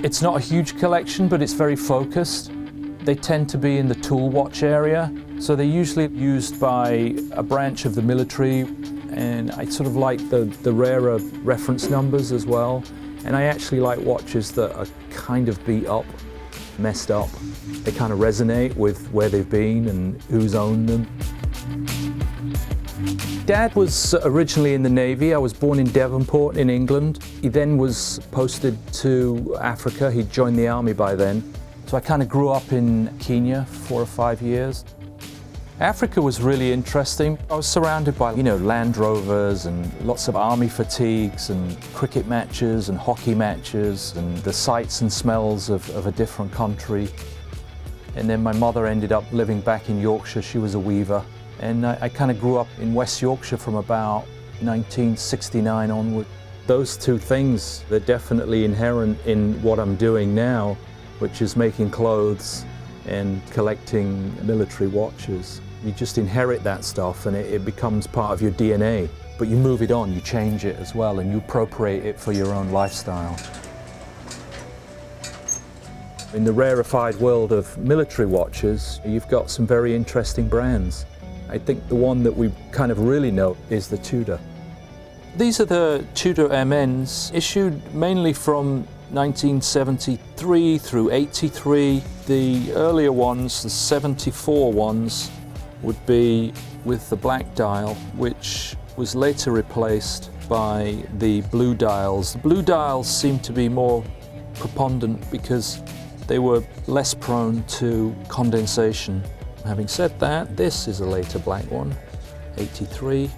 It's not a huge collection, but it's very focused. They tend to be in the tool watch area, so they're usually used by a branch of the military, and I sort of like the rarer reference numbers as well. And I actually like watches that are kind of beat up, messed up. They kind of resonate with where they've been and who's owned them. Dad was originally in the Navy. I was born in Devonport in England. He then was posted to Africa. He'd joined the army by then. So I kind of grew up in Kenya 4 or 5 years. Africa was really interesting. I was surrounded by, Land Rovers and lots of army fatigues and cricket matches and hockey matches and the sights and smells of a different country. And then my mother ended up living back in Yorkshire. She was a weaver. And I kind of grew up in West Yorkshire from about 1969 onward. Those two things, they're definitely inherent in what I'm doing now, which is making clothes and collecting military watches. You just inherit that stuff and it becomes part of your DNA. But you move it on, you change it as well, and you appropriate it for your own lifestyle. In the rarefied world of military watches, you've got some very interesting brands. I think the one that we kind of really know is the Tudor. These are the Tudor MNs, issued mainly from 1973 through 83. The earlier ones, the 74 ones, would be with the black dial, which was later replaced by the blue dials. The blue dials seem to be more preponderant because they were less prone to condensation. Having said that, this is a later black one, 83.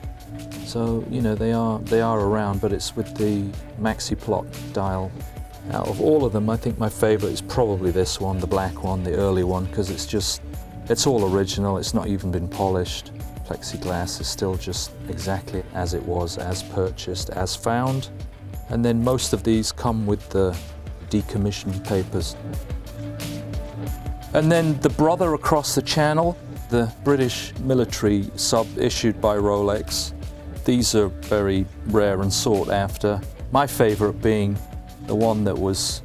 So, they are around, but it's with the maxi plot dial. Out of all of them, I think my favorite is probably this one, the black one, the early one, because it's all original, it's not even been polished. Plexiglass is still just exactly as it was, as purchased, as found. And then most of these come with the decommissioned papers. And then the brother across the channel, the British military sub issued by Rolex. These are very rare and sought after. My favorite being the one that was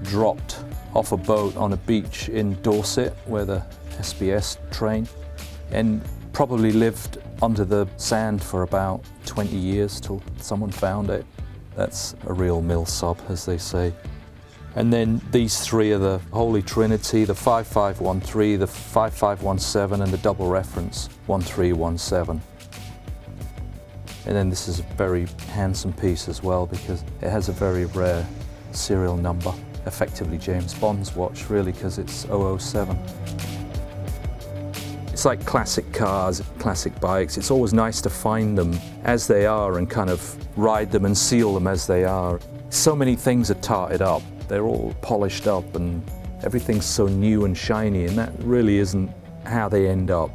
dropped off a boat on a beach in Dorset, where the SBS trained, and probably lived under the sand for about 20 years till someone found it. That's a real MilSub, as they say. And then these three are the Holy Trinity, the 5513, the 5517, and the double reference 1317. And then this is a very handsome piece as well because it has a very rare serial number, effectively James Bond's watch really, because it's 007. It's like classic cars, classic bikes. It's always nice to find them as they are and kind of ride them and seal them as they are. So many things are tarted up. They're all polished up and everything's so new and shiny, and that really isn't how they end up.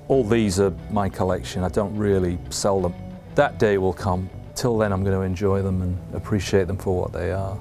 All these are my collection. I don't really sell them. That day will come. Till then, I'm going to enjoy them and appreciate them for what they are.